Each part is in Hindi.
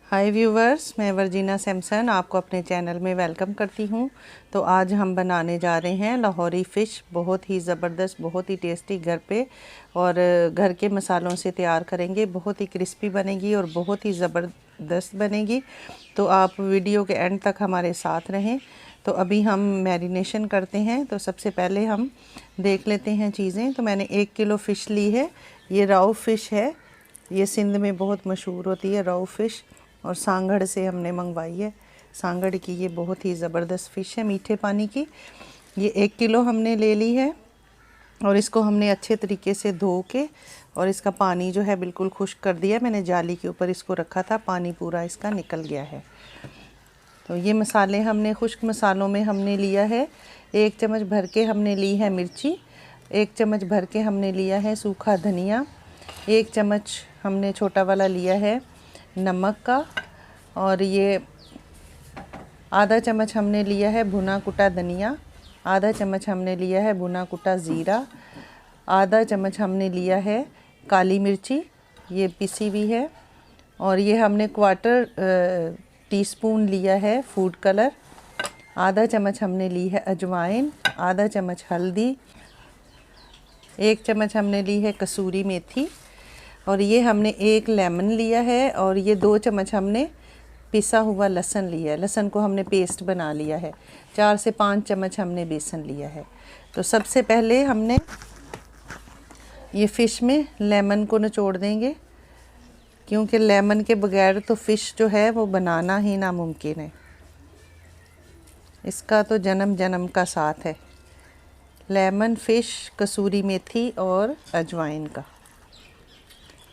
हाय व्यूवर्स, मैं वर्जीना सैमसन आपको अपने चैनल में वेलकम करती हूँ। तो आज हम बनाने जा रहे हैं लाहौरी फ़िश। बहुत ही ज़बरदस्त, बहुत ही टेस्टी, घर पे और घर के मसालों से तैयार करेंगे। बहुत ही क्रिस्पी बनेगी और बहुत ही ज़बरदस्त बनेगी। तो आप वीडियो के एंड तक हमारे साथ रहें। तो अभी हम मैरिनेशन करते हैं। तो सबसे पहले हम देख लेते हैं चीज़ें। तो मैंने 1 किलो फ़िश ली है। ये राउ फ़िश है। ये सिंध में बहुत मशहूर होती है राउ फ़िश, और सांगड़ से हमने मंगवाई है। सांगड़ की ये बहुत ही ज़बरदस्त फ़िश है, मीठे पानी की। ये 1 किलो हमने ले ली है और इसको हमने अच्छे तरीके से धो के और इसका पानी जो है बिल्कुल खुश्क कर दिया। मैंने जाली के ऊपर इसको रखा था, पानी पूरा इसका निकल गया है। तो ये मसाले हमने, खुश्क मसालों में हमने लिया है 1 चम्मच भर के हमने ली है मिर्ची, 1 चम्मच भर के हमने लिया है सूखा धनिया, 1 चम्मच हमने छोटा वाला लिया है नमक का, और ये आधा चम्मच हमने लिया है भुना कुटा धनिया, आधा चम्मच हमने लिया है भुना कुटा ज़ीरा, आधा चम्मच हमने लिया है काली मिर्ची, ये पिसी हुई है, और ये हमने 1/4 टीस्पून लिया है फूड कलर, आधा चम्मच हमने ली है अजवाइन, आधा चम्मच हल्दी, 1 चम्मच हमने ली है कसूरी मेथी, और ये हमने 1 लेमन लिया है, और ये 2 चम्मच हमने पिसा हुआ लहसुन लिया है। लहसुन को हमने पेस्ट बना लिया है। 4 से 5 चम्मच हमने बेसन लिया है। तो सबसे पहले हमने ये फ़िश में लेमन को निचोड़ देंगे, क्योंकि लेमन के बगैर तो फ़िश जो है वो बनाना ही नामुमकिन है। इसका तो जन्म जन्म का साथ है, लेमन, फ़िश, कसूरी मेथी और अजवाइन का।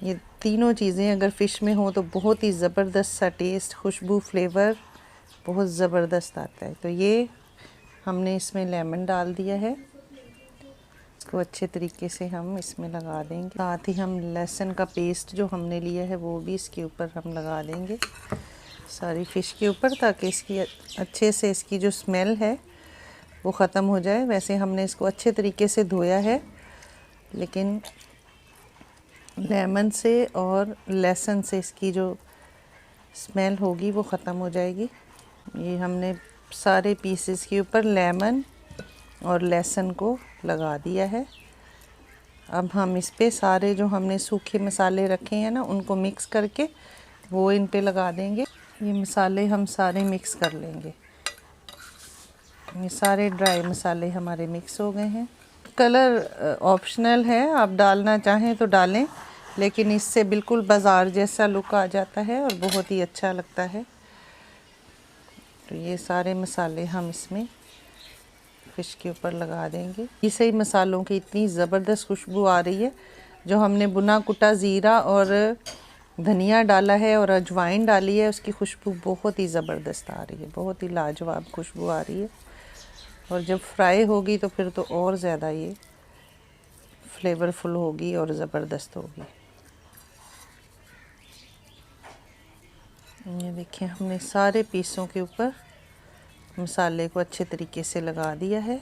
ये तीनों चीज़ें अगर फ़िश में हो तो बहुत ही ज़बरदस्त सा टेस्ट, खुशबू, फ्लेवर बहुत ज़बरदस्त आता है। तो ये हमने इसमें लेमन डाल दिया है। इसको अच्छे तरीके से हम इसमें लगा देंगे। साथ ही हम लहसुन का पेस्ट जो हमने लिया है वो भी इसके ऊपर हम लगा देंगे, सारी फ़िश के ऊपर, ताकि इसकी अच्छे से इसकी जो स्मेल है वो ख़त्म हो जाए। वैसे हमने इसको अच्छे तरीके से धोया है, लेकिन लेमन से और लहसुन से इसकी जो स्मेल होगी वो ख़त्म हो जाएगी। ये हमने सारे पीसेस के ऊपर लेमन और लहसुन को लगा दिया है। अब हम इस पे सारे जो हमने सूखे मसाले रखे हैं ना, उनको मिक्स करके वो इन पे लगा देंगे। ये मसाले हम सारे मिक्स कर लेंगे। ये सारे ड्राई मसाले हमारे मिक्स हो गए हैं। कलर ऑप्शनल है, आप डालना चाहें तो डालें, लेकिन इससे बिल्कुल बाज़ार जैसा लुक आ जाता है और बहुत ही अच्छा लगता है। तो ये सारे मसाले हम इसमें फ़िश के ऊपर लगा देंगे। इसे ही मसालों की इतनी ज़बरदस्त खुशबू आ रही है। जो हमने भुना कुटा ज़ीरा और धनिया डाला है और अजवाइन डाली है, उसकी खुशबू बहुत ही ज़बरदस्त आ रही है, बहुत ही लाजवाब खुशबू आ रही है। और जब फ्राई होगी तो फिर तो और ज़्यादा ये फ्लेवरफुल होगी और ज़बरदस्त होगी। ये देखिए, हमने सारे पीसों के ऊपर मसाले को अच्छे तरीके से लगा दिया है।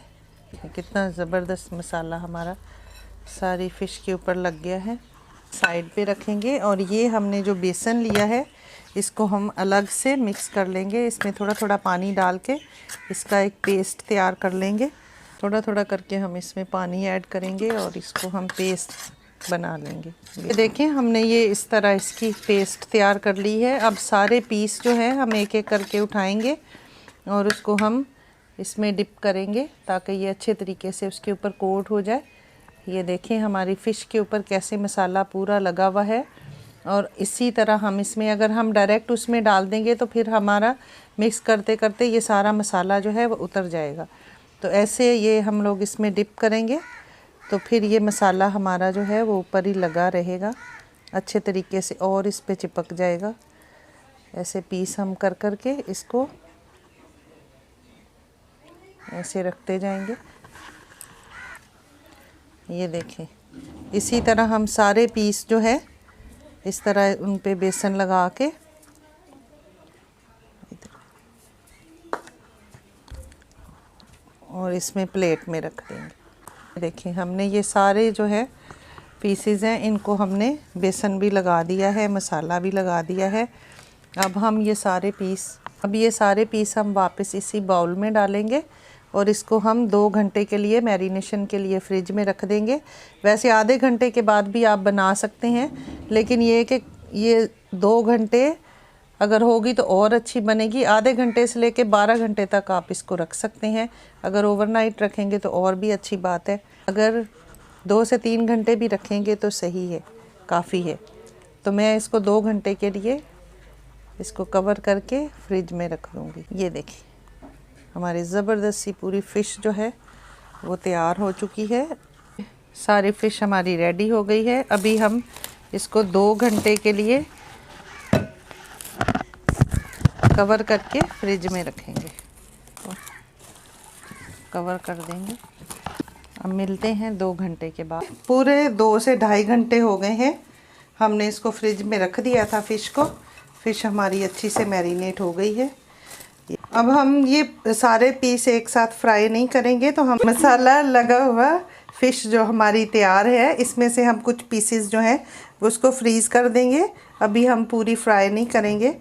कितना ज़बरदस्त मसाला हमारा सारी फ़िश के ऊपर लग गया है। साइड पे रखेंगे, और ये हमने जो बेसन लिया है इसको हम अलग से मिक्स कर लेंगे। इसमें थोड़ा थोड़ा पानी डाल के इसका एक पेस्ट तैयार कर लेंगे। थोड़ा थोड़ा करके हम इसमें पानी ऐड करेंगे और इसको हम पेस्ट बना लेंगे। ये देखें, हमने ये इस तरह इसकी पेस्ट तैयार कर ली है। अब सारे पीस जो है हम एक एक करके उठाएंगे और उसको हम इसमें डिप करेंगे, ताकि ये अच्छे तरीके से उसके ऊपर कोट हो जाए। ये देखें, हमारी फ़िश के ऊपर कैसे मसाला पूरा लगा हुआ है। और इसी तरह हम इसमें, अगर हम डायरेक्ट उसमें डाल देंगे तो फिर हमारा मिक्स करते करते ये सारा मसाला जो है वो उतर जाएगा। तो ऐसे ये हम लोग इसमें डिप करेंगे तो फिर ये मसाला हमारा जो है वो ऊपर ही लगा रहेगा अच्छे तरीके से, और इस पे चिपक जाएगा। ऐसे पीस हम कर कर के इसको ऐसे रखते जाएंगे। ये देखें, इसी तरह हम सारे पीस जो है इस तरह उन पे बेसन लगा के और इसमें प्लेट में रख देंगे। देखिए, हमने ये सारे जो है पीसेस हैं, इनको हमने बेसन भी लगा दिया है, मसाला भी लगा दिया है, अब ये सारे पीस हम वापस इसी बाउल में डालेंगे और इसको हम 2 घंटे के लिए मैरिनेशन के लिए फ्रिज में रख देंगे। वैसे आधे घंटे के बाद भी आप बना सकते हैं, लेकिन ये कि ये 2 घंटे अगर होगी तो और अच्छी बनेगी। आधे घंटे से लेके 12 घंटे तक आप इसको रख सकते हैं। अगर ओवरनाइट रखेंगे तो और भी अच्छी बात है। अगर 2 से 3 घंटे भी रखेंगे तो सही है, काफ़ी है। तो मैं इसको 2 घंटे के लिए इसको कवर करके फ्रिज में रख दूँगी। ये देखिए हमारी ज़बरदस्त सी पूरी फ़िश जो है वो तैयार हो चुकी है। सारी फ़िश हमारी रेडी हो गई है। अभी हम इसको 2 घंटे के लिए कवर करके फ्रिज में रखेंगे। तो कवर कर देंगे। अब मिलते हैं 2 घंटे के बाद। पूरे 2 से ढाई घंटे हो गए हैं। हमने इसको फ्रिज में रख दिया था फ़िश को। फ़िश हमारी अच्छी से मैरिनेट हो गई है। अब हम ये सारे पीस एक साथ फ्राई नहीं करेंगे, तो हम मसाला लगा हुआ फ़िश जो हमारी तैयार है, इसमें से हम कुछ पीसेस जो हैं वो उसको फ्रीज़ कर देंगे। अभी हम पूरी फ्राई नहीं करेंगे,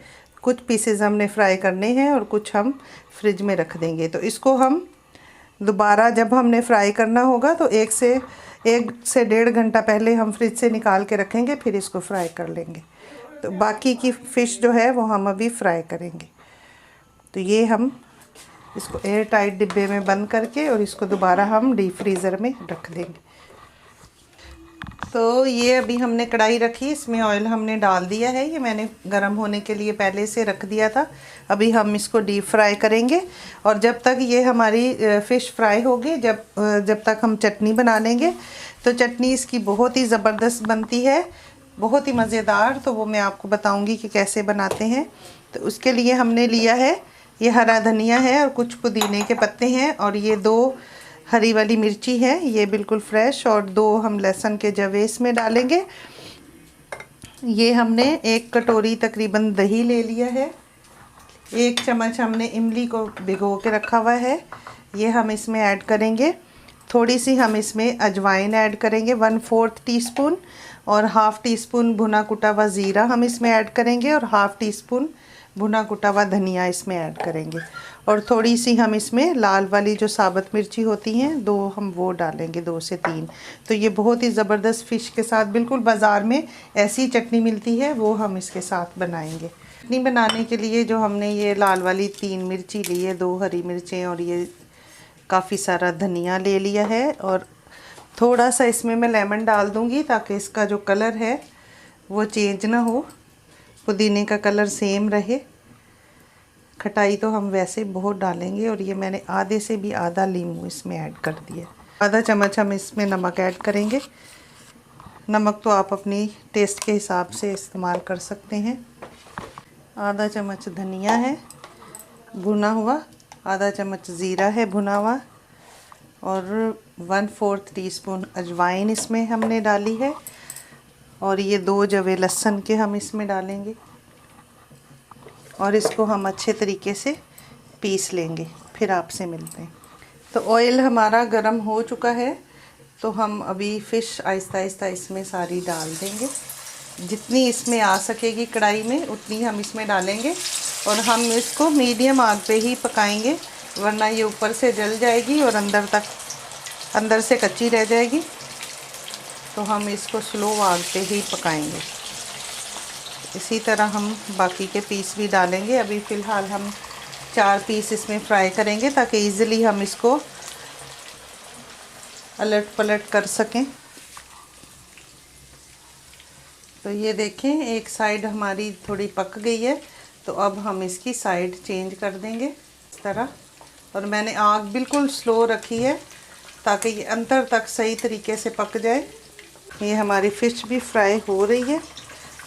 कुछ पीसेस हमने फ्राई करने हैं और कुछ हम फ्रिज में रख देंगे। तो इसको हम दोबारा जब हमने फ्राई करना होगा तो 1 से 1.5 घंटा पहले हम फ्रिज से निकाल के रखेंगे, फिर इसको फ्राई कर लेंगे। तो बाकी की फ़िश जो है वो हम अभी फ्राई करेंगे। तो ये हम इसको एयर टाइट डिब्बे में बंद करके और इसको दोबारा हम डीप फ्रीज़र में रख देंगे। तो ये अभी हमने कढ़ाई रखी, इसमें ऑयल हमने डाल दिया है। ये मैंने गरम होने के लिए पहले से रख दिया था। अभी हम इसको डीप फ्राई करेंगे और जब तक ये हमारी फ़िश फ्राई होगी, जब तक हम चटनी बना लेंगे। तो चटनी इसकी बहुत ही ज़बरदस्त बनती है, बहुत ही मज़ेदार। तो वो मैं आपको बताऊंगी कि कैसे बनाते हैं। तो उसके लिए हमने लिया है ये हरा धनिया है और कुछ पुदीने के पत्ते हैं, और ये 2 हरी वाली मिर्ची है, ये बिल्कुल फ्रेश, और 2 हम लहसुन के जवे इसमें डालेंगे। ये हमने 1 कटोरी तकरीबन दही ले लिया है। 1 चम्मच हमने इमली को भिगो के रखा हुआ है, ये हम इसमें ऐड करेंगे। थोड़ी सी हम इसमें अजवाइन ऐड करेंगे 1/4 टीस्पून, और हाफ़ टी स्पून भुना कुटा हुआ ज़ीरा हम इसमें ऐड करेंगे, और हाफ़ टी स्पून भुना कुटा हुआ धनिया इसमें ऐड करेंगे। और थोड़ी सी हम इसमें लाल वाली जो साबुत मिर्ची होती हैं 2 हम वो डालेंगे, 2 से 3। तो ये बहुत ही ज़बरदस्त फ़िश के साथ, बिल्कुल बाज़ार में ऐसी चटनी मिलती है वो हम इसके साथ बनाएंगे। चटनी बनाने के लिए जो हमने ये लाल वाली 3 मिर्ची ली है, 2 हरी मिर्चें और ये काफ़ी सारा धनिया ले लिया है, और थोड़ा सा इसमें मैं लेमन डाल दूँगी ताकि इसका जो कलर है वो चेंज ना हो, पुदीने का कलर सेम रहे। खटाई तो हम वैसे बहुत डालेंगे, और ये मैंने आधे से भी आधा नींबू इसमें ऐड कर दिया। आधा चम्मच हम इसमें नमक ऐड करेंगे। नमक तो आप अपनी टेस्ट के हिसाब से इस्तेमाल कर सकते हैं। आधा चम्मच धनिया है भुना हुआ, आधा चम्मच ज़ीरा है भुना हुआ, और 1/4 टीस्पून अजवाइन इसमें हमने डाली है, और ये 2 जवे लहसुन के हम इसमें डालेंगे, और इसको हम अच्छे तरीके से पीस लेंगे। फिर आपसे मिलते हैं। तो ऑयल हमारा गरम हो चुका है, तो हम अभी फ़िश आहिस्ता आहिस्ता इसमें सारी डाल देंगे। जितनी इसमें आ सकेगी कढ़ाई में उतनी हम इसमें डालेंगे, और हम इसको मीडियम आग पे ही पकाएंगे, वरना ये ऊपर से जल जाएगी और अंदर से कच्ची रह जाएगी। तो हम इसको स्लो आग पे ही पकाएंगे। इसी तरह हम बाकी के पीस भी डालेंगे। अभी फ़िलहाल हम 4 पीस इसमें फ्राई करेंगे ताकि इजीली हम इसको अलट पलट कर सकें। तो ये देखें, एक साइड हमारी थोड़ी पक गई है, तो अब हम इसकी साइड चेंज कर देंगे इस तरह। और मैंने आग बिल्कुल स्लो रखी है ताकि ये अंदर तक सही तरीके से पक जाए। ये हमारी फ़िश भी फ्राई हो रही है,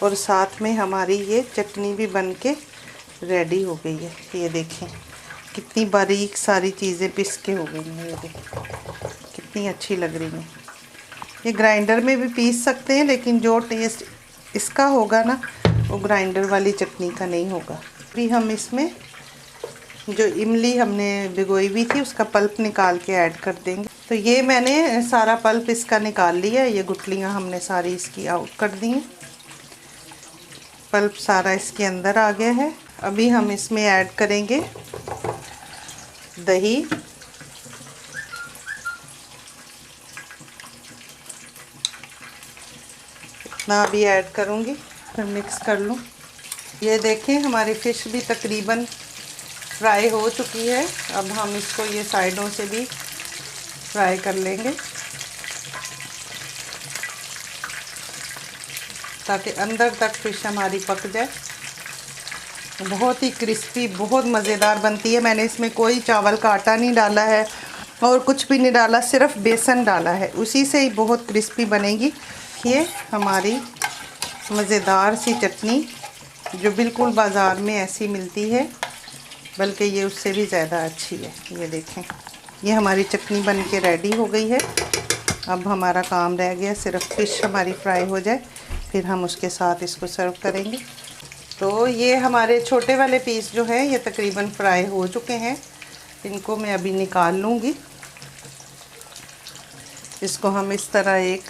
और साथ में हमारी ये चटनी भी बन के रेडी हो गई है। ये देखें कितनी बारीक सारी चीज़ें पिस के हो गई हैं। ये देखें कितनी अच्छी लग रही हैं। ये ग्राइंडर में भी पीस सकते हैं, लेकिन जो टेस्ट इसका होगा ना वो ग्राइंडर वाली चटनी का नहीं होगा। अभी हम इसमें जो इमली हमने भिगोई हुई थी उसका पल्प निकाल के ऐड कर देंगे। तो ये मैंने सारा पल्प इसका निकाल लिया है। ये गुठलियाँ हमने सारी इसकी आउट कर दी हैं। पल्प सारा इसके अंदर आ गया है। अभी हम इसमें ऐड करेंगे दही। इतना अभी ऐड करूँगी, फिर मिक्स कर लूँ। ये देखें हमारी फ़िश भी तकरीबन फ्राई हो चुकी है। अब हम इसको ये साइडों से भी फ्राई कर लेंगे ताकि अंदर तक फ़िश हमारी पक जाए। बहुत ही क्रिस्पी, बहुत मज़ेदार बनती है। मैंने इसमें कोई चावल का आटा नहीं डाला है और कुछ भी नहीं डाला, सिर्फ बेसन डाला है, उसी से ही बहुत क्रिस्पी बनेगी। ये हमारी मज़ेदार सी चटनी जो बिल्कुल बाज़ार में ऐसी मिलती है, बल्कि ये उससे भी ज़्यादा अच्छी है। ये देखें, ये हमारी चटनी बन के रेडी हो गई है। अब हमारा काम रह गया सिर्फ फ़िश हमारी फ्राई हो जाए, फिर हम उसके साथ इसको सर्व करेंगे। तो ये हमारे छोटे वाले पीस जो हैं ये तकरीबन फ्राई हो चुके हैं। इनको मैं अभी निकाल लूँगी। इसको हम इस तरह एक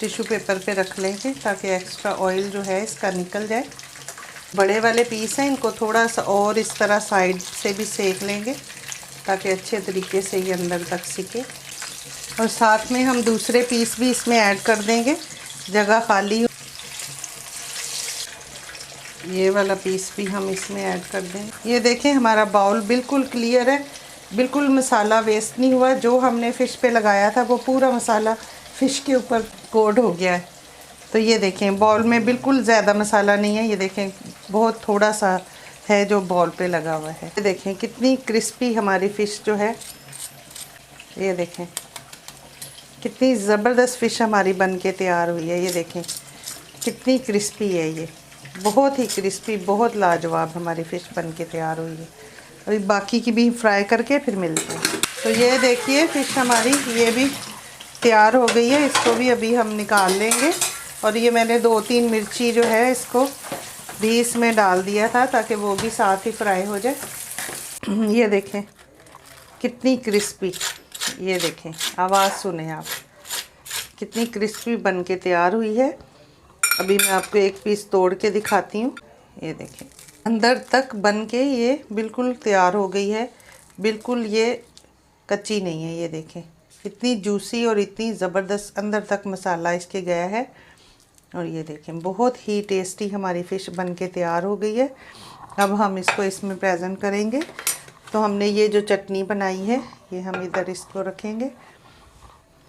टिश्यू पेपर पे रख लेंगे ताकि एक्स्ट्रा ऑयल जो है इसका निकल जाए। बड़े वाले पीस हैं, इनको थोड़ा सा और इस तरह साइड से भी सेक लेंगे ताकि अच्छे तरीके से ये अंदर तक सिके। और साथ में हम दूसरे पीस भी इसमें ऐड कर देंगे, जगह खाली। ये वाला पीस भी हम इसमें ऐड कर देंगे। ये देखें हमारा बाउल बिल्कुल क्लियर है, बिल्कुल मसाला वेस्ट नहीं हुआ। जो हमने फ़िश पे लगाया था वो पूरा मसाला फ़िश के ऊपर कोट हो गया है। तो ये देखें बाउल में बिल्कुल ज़्यादा मसाला नहीं है। ये देखें बहुत थोड़ा सा है जो बाउल पे लगा हुआ है। ये देखें कितनी क्रिस्पी हमारी फ़िश जो है। ये देखें कितनी ज़बरदस्त फ़िश हमारी बन के तैयार हुई है। ये देखें कितनी क्रिस्पी है, ये बहुत ही क्रिस्पी, बहुत लाजवाब हमारी फ़िश बन के तैयार हुई है। अभी बाकी की भी फ्राई करके फिर मिलते हैं। तो ये देखिए फ़िश हमारी ये भी तैयार हो गई है। इसको भी अभी हम निकाल लेंगे। और ये मैंने 2-3 मिर्ची जो है इसको भी इसमें डाल दिया था ताकि वो भी साथ ही फ्राई हो जाए। ये देखें कितनी क्रिस्पी, ये देखें आवाज़ सुने आप, कितनी क्रिस्पी बन के तैयार हुई है। अभी मैं आपको एक पीस तोड़ के दिखाती हूँ। ये देखें अंदर तक बन के ये बिल्कुल तैयार हो गई है, बिल्कुल ये कच्ची नहीं है। ये देखें इतनी जूसी और इतनी ज़बरदस्त अंदर तक मसाला इसके गया है। और ये देखें बहुत ही टेस्टी हमारी फ़िश बन के तैयार हो गई है। अब हम इसको इसमें प्रेजेंट करेंगे। तो हमने ये जो चटनी बनाई है ये हम इधर इसको रखेंगे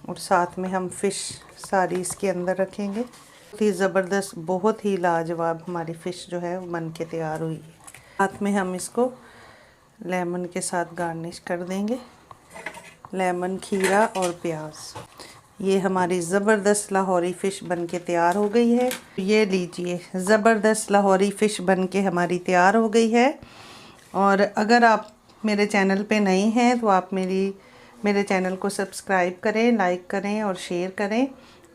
और साथ में हम फ़िश सारी इसके अंदर रखेंगे। बहुत ही ज़बरदस्त, बहुत ही लाजवाब हमारी फ़िश जो है वो बन के तैयार हुई है। साथ में हम इसको लेमन के साथ गार्निश कर देंगे, लेमन, खीरा और प्याज। ये हमारी ज़बरदस्त लाहौरी फ़िश बन के तैयार हो गई है। ये लीजिए ज़बरदस्त लाहौरी फ़िश बन के हमारी तैयार हो गई है। और अगर आप मेरे चैनल पे नए हैं तो आप मेरे चैनल को सब्सक्राइब करें, लाइक करें और शेयर करें।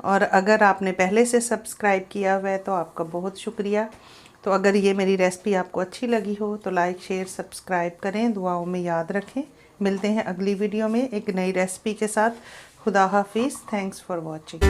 और अगर आपने पहले से सब्सक्राइब किया हुआ है तो आपका बहुत शुक्रिया। तो अगर ये मेरी रेसिपी आपको अच्छी लगी हो तो लाइक, शेयर, सब्सक्राइब करें, दुआओं में याद रखें। मिलते हैं अगली वीडियो में एक नई रेसिपी के साथ। खुदा हाफिज़। Thanks for watching.